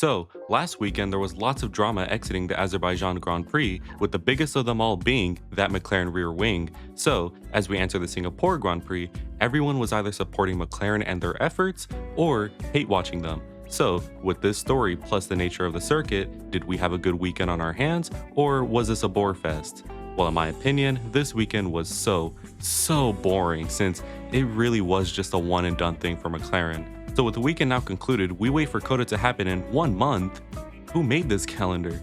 So, last weekend there was lots of drama exiting the Azerbaijan Grand Prix, with the biggest of them all being that McLaren rear wing. So, as we enter the Singapore Grand Prix, everyone was either supporting McLaren and their efforts or hate watching them. So, with this story plus the nature of the circuit, did we have a good weekend on our hands or was this a bore fest? Well, in my opinion, this weekend was so boring since it really was just a one and done thing for McLaren. So with the weekend now concluded, we wait for Coda to happen in 1 month. Who made this calendar?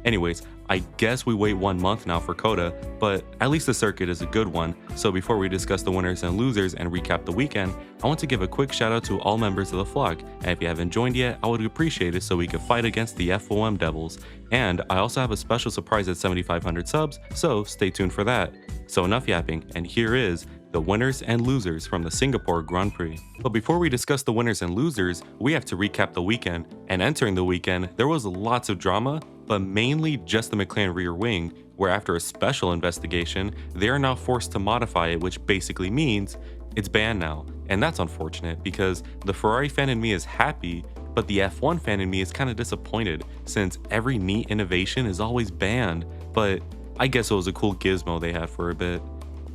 Anyways, I guess we wait 1 month now for Coda, but at least the circuit is a good one. So before we discuss the winners and losers and recap the weekend, I want to give a quick shout out to all members of the flock. And if you haven't joined yet, I would appreciate it so we could fight against the FOM Devils. And I also have a special surprise at 7,500 subs, so stay tuned for that. So enough yapping, and here is the winners and losers from the Singapore Grand Prix. But before we discuss the winners and losers, we have to recap the weekend. And entering the weekend, there was lots of drama, but mainly just the McLaren rear wing, where after a special investigation, they are now forced to modify it, which basically means it's banned now. And that's unfortunate because the Ferrari fan in me is happy, but the F1 fan in me is kind of disappointed since every neat innovation is always banned. But I guess it was a cool gizmo they had for a bit.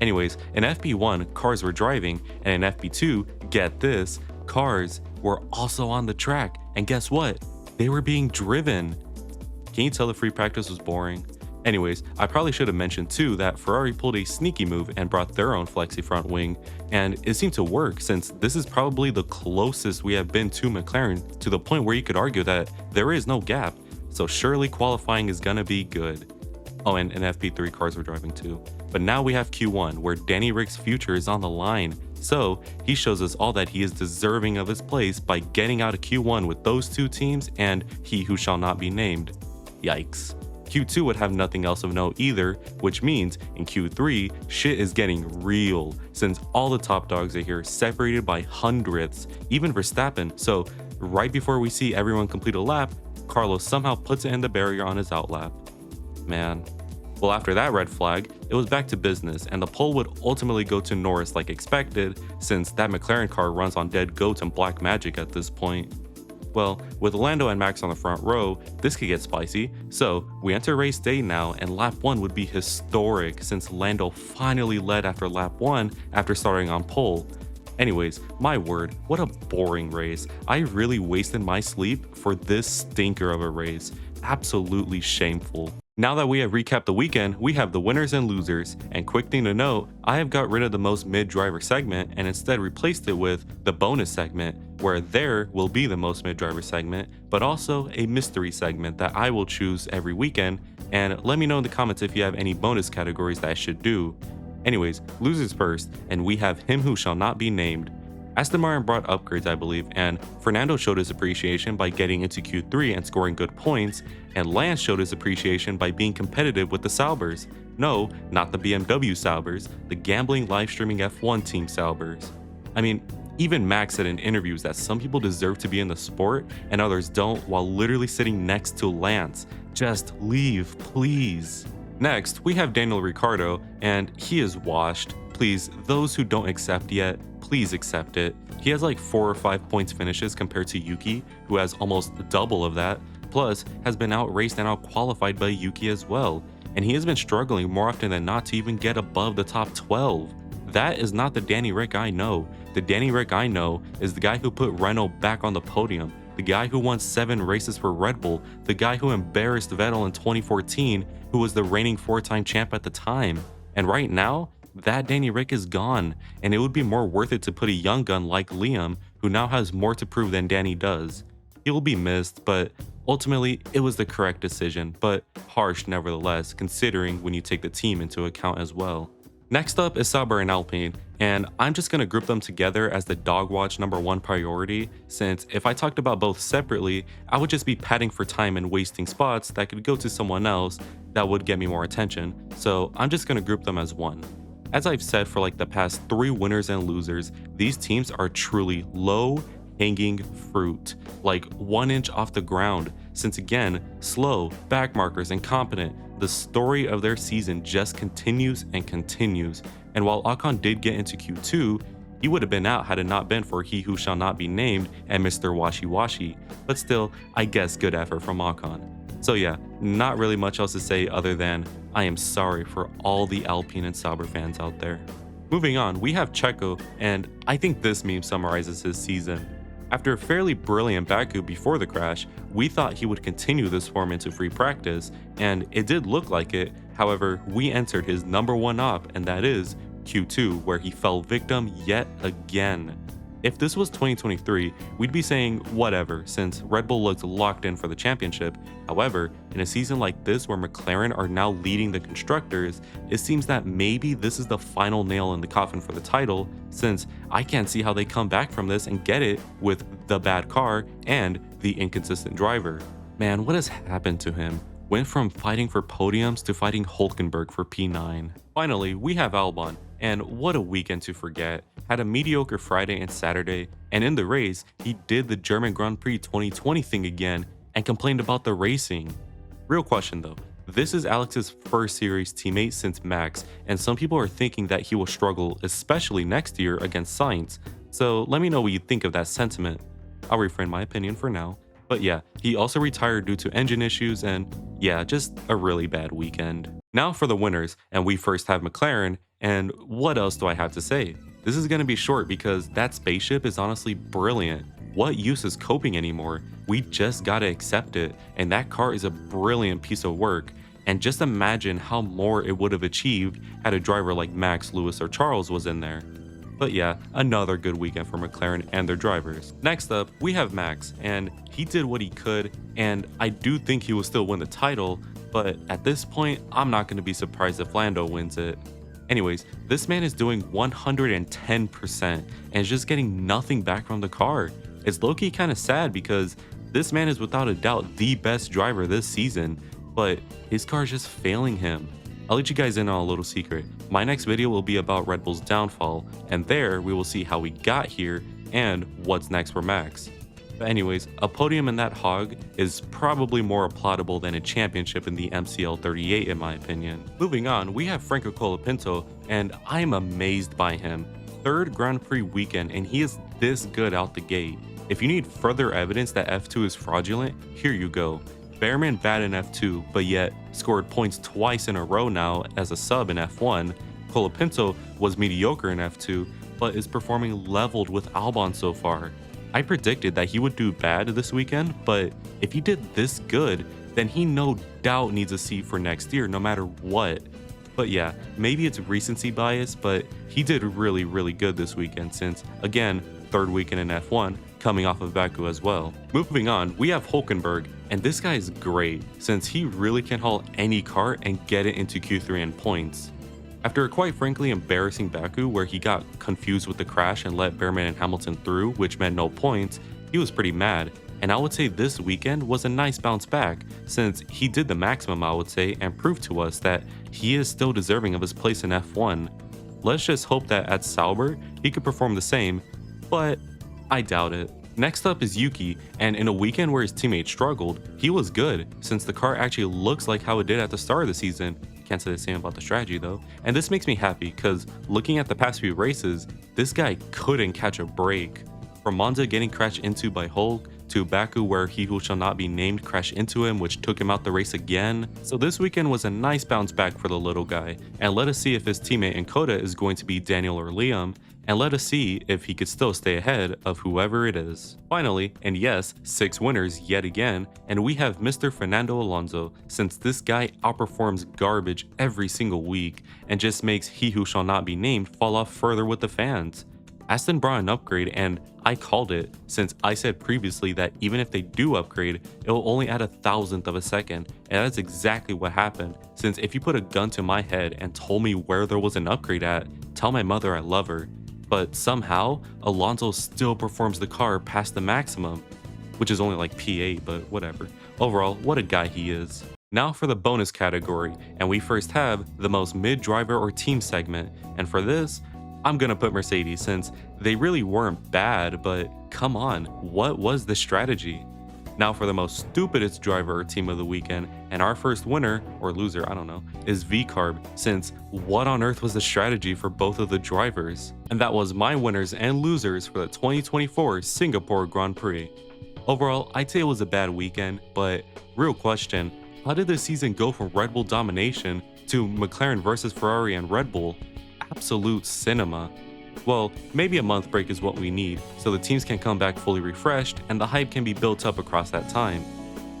Anyways, in FP1, cars were driving, and in FP2, get this, cars were also on the track, and guess what? They were being driven. Can you tell the free practice was boring? Anyways, I probably should have mentioned too that Ferrari pulled a sneaky move and brought their own flexi front wing, and it seemed to work since this is probably the closest we have been to McLaren to the point where you could argue that there is no gap, so surely qualifying is gonna be good. Oh, and in FP3 cars were driving too. But now we have Q1, where Danny Rick's future is on the line. So he shows us all that he is deserving of his place by getting out of Q1 with those two teams and he who shall not be named. Yikes. Q2 would have nothing else of note either, which means in Q3, shit is getting real, since all the top dogs are here separated by hundredths, even Verstappen. So right before we see everyone complete a lap, Carlos somehow puts it in the barrier on his outlap. Man. Well, after that red flag, it was back to business, and the pole would ultimately go to Norris like expected, since that McLaren car runs on dead goats and black magic at this point. Well, with Lando and Max on the front row, this could get spicy, so we enter race day now, and lap 1 would be historic since Lando finally led after lap 1 after starting on pole. Anyways, my word, what a boring race. I really wasted my sleep for this stinker of a race. Absolutely shameful. Now that we have recapped the weekend, we have the winners and losers, and quick thing to note, I have got rid of the most mid-driver segment and instead replaced it with the bonus segment, where there will be the most mid-driver segment, but also a mystery segment that I will choose every weekend, and let me know in the comments if you have any bonus categories that I should do. Anyways, losers first, and we have him who shall not be named. Aston Martin brought upgrades, I believe, and Fernando showed his appreciation by getting into Q3 and scoring good points, and Lance showed his appreciation by being competitive with the Saubers. No, not the BMW Saubers, the gambling live streaming F1 team Saubers. I mean, even Max said in interviews that some people deserve to be in the sport and others don't, while literally sitting next to Lance. Just leave, please. Next, we have Daniel Ricciardo, and he is washed. Please, those who don't accept yet, please accept it. He has like 4 or 5 points finishes compared to Yuki, who has almost double of that, plus has been outraced and outqualified by Yuki as well, and he has been struggling more often than not to even get above the top 12. That is not the Danny Rick I know. The Danny Rick I know is the guy who put Renault back on the podium, the guy who won 7 races for Red Bull, the guy who embarrassed Vettel in 2014, who was the reigning 4-time champ at the time. And right now, that Danny Rick is gone, and it would be more worth it to put a young gun like Liam, who now has more to prove than Danny does. He will be missed, but ultimately it was the correct decision, but harsh nevertheless, considering when you take the team into account as well. Next up is Sauber and Alpine, and I'm just going to group them together as the dog watch #1 priority, since if I talked about both separately, I would just be padding for time and wasting spots that could go to someone else that would get me more attention, so I'm just going to group them as one. As I've said for like the past 3 winners and losers, these teams are truly low hanging fruit, like 1 inch off the ground, since again, slow, backmarkers, incompetent, the story of their season just continues and continues. And while Ocon did get into Q2, He would have been out had it not been for he who shall not be named and Mr. Washi Washi, but still, I guess good effort from Ocon. So yeah, not really much else to say other than I am sorry for all the Alpine and Sauber fans out there. Moving on, we have Checo, and I think this meme summarizes his season. After a fairly brilliant Baku before the crash, we thought he would continue this form into free practice, and it did look like it. However, we entered his number one op, and that is Q2, where he fell victim yet again. If this was 2023, we'd be saying whatever, since Red Bull looks locked in for the championship. However, in a season like this where McLaren are now leading the constructors, it seems that maybe this is the final nail in the coffin for the title, since I can't see how they come back from this and get it with the bad car and the inconsistent driver. Man, what has happened to him? Went from fighting for podiums to fighting Hulkenberg for P9. Finally, we have Albon, and what a weekend to forget. Had a mediocre Friday and Saturday, and in the race, he did the German Grand Prix 2020 thing again and complained about the racing. Real question though, this is Alex's first series teammate since Max, and some people are thinking that he will struggle, especially next year against Sainz. So let me know what you think of that sentiment. I'll refrain my opinion for now. But yeah, he also retired due to engine issues, and yeah, just a really bad weekend. Now for the winners, and we first have McLaren, and what else do I have to say? This is going to be short because that spaceship is honestly brilliant. What use is coping anymore? We just gotta accept it, and that car is a brilliant piece of work. And just imagine how more it would have achieved had a driver like Max, Lewis, or Charles was in there. But yeah, another good weekend for McLaren and their drivers. Next up, we have Max, and he did what he could, and I do think he will still win the title, but at this point, I'm not going to be surprised if Lando wins it. Anyways, this man is doing 110% and is just getting nothing back from the car. It's low-key kind of sad because this man is without a doubt the best driver this season, but his car is just failing him. I'll let you guys in on a little secret. My next video will be about Red Bull's downfall, and there we will see how we got here and what's next for Max. But anyways, a podium in that hog is probably more applaudable than a championship in the MCL 38 in my opinion. Moving on, we have Franco Colapinto, and I am amazed by him. Third Grand Prix weekend, and he is this good out the gate. If you need further evidence that F2 is fraudulent, here you go. Behrman bad in F2, but yet scored points twice in a row now as a sub in F1. Colapinto was mediocre in F2, but is performing leveled with Albon so far. I predicted that he would do bad this weekend, but if he did this good, then he no doubt needs a seat for next year no matter what. But yeah, maybe it's recency bias, but he did really good this weekend since, again, third weekend in F1, coming off of Baku as well. Moving on, we have Hulkenberg, and this guy is great since he really can haul any car and get it into Q3 and points. After a quite frankly embarrassing Baku where he got confused with the crash and let Behrman and Hamilton through, which meant no points, he was pretty mad. And I would say this weekend was a nice bounce back since he did the maximum, I would say, and proved to us that he is still deserving of his place in F1. Let's just hope that at Sauber he could perform the same, but I doubt it. Next up is Yuki, and in a weekend where his teammates struggled, he was good since the car actually looks like how it did at the start of the season. Can't say the same about the strategy though. And this makes me happy because looking at the past few races, this guy couldn't catch a break. From Monza getting crashed into by Hulk, to Baku where he who shall not be named crashed into him, which took him out the race again. So this weekend was a nice bounce back for the little guy, and let us see if his teammate in Coda is going to be Daniel or Liam, and let us see if he could still stay ahead of whoever it is. Finally, and yes, 6 winners yet again, and we have Mr. Fernando Alonso, since this guy outperforms garbage every single week and just makes he who shall not be named fall off further with the fans. Aston brought an upgrade, and I called it since I said previously that even if they do upgrade, it will only add 1,000th of a second, and that's exactly what happened. Since if you put a gun to my head and told me where there was an upgrade at, tell my mother I love her. But somehow, Alonso still performs the car past the maximum, which is only like P8, but whatever. Overall, what a guy he is. Now for the bonus category, and we first have the most mid-driver or team segment, and for this, I'm gonna put Mercedes since they really weren't bad, but come on, what was the strategy? Now for the most stupidest driver or team of the weekend, and our first winner, or loser, I don't know, is VCarb, since what on earth was the strategy for both of the drivers? And that was my winners and losers for the 2024 Singapore Grand Prix. Overall, I'd say it was a bad weekend, but real question, how did this season go from Red Bull domination to McLaren versus Ferrari and Red Bull? Absolute cinema. Well, maybe a month break is what we need, so the teams can come back fully refreshed and the hype can be built up across that time.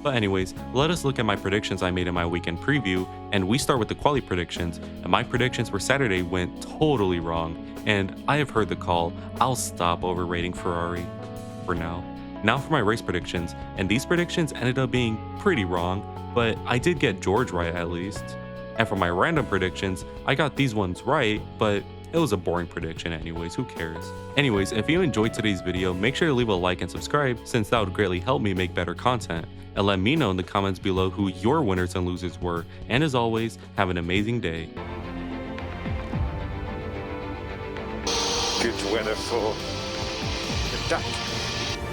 But anyways, let us look at my predictions I made in my weekend preview, and we start with the quali predictions, and my predictions for Saturday went totally wrong, and I have heard the call, I'll stop overrating Ferrari for now. Now for my race predictions, and these predictions ended up being pretty wrong, but I did get George right at least. And for my random predictions, I got these ones right, but it was a boring prediction anyways, who cares? Anyways, if you enjoyed today's video, make sure to leave a like and subscribe, since that would greatly help me make better content. And let me know in the comments below who your winners and losers were. And as always, have an amazing day. Good weather for the duck.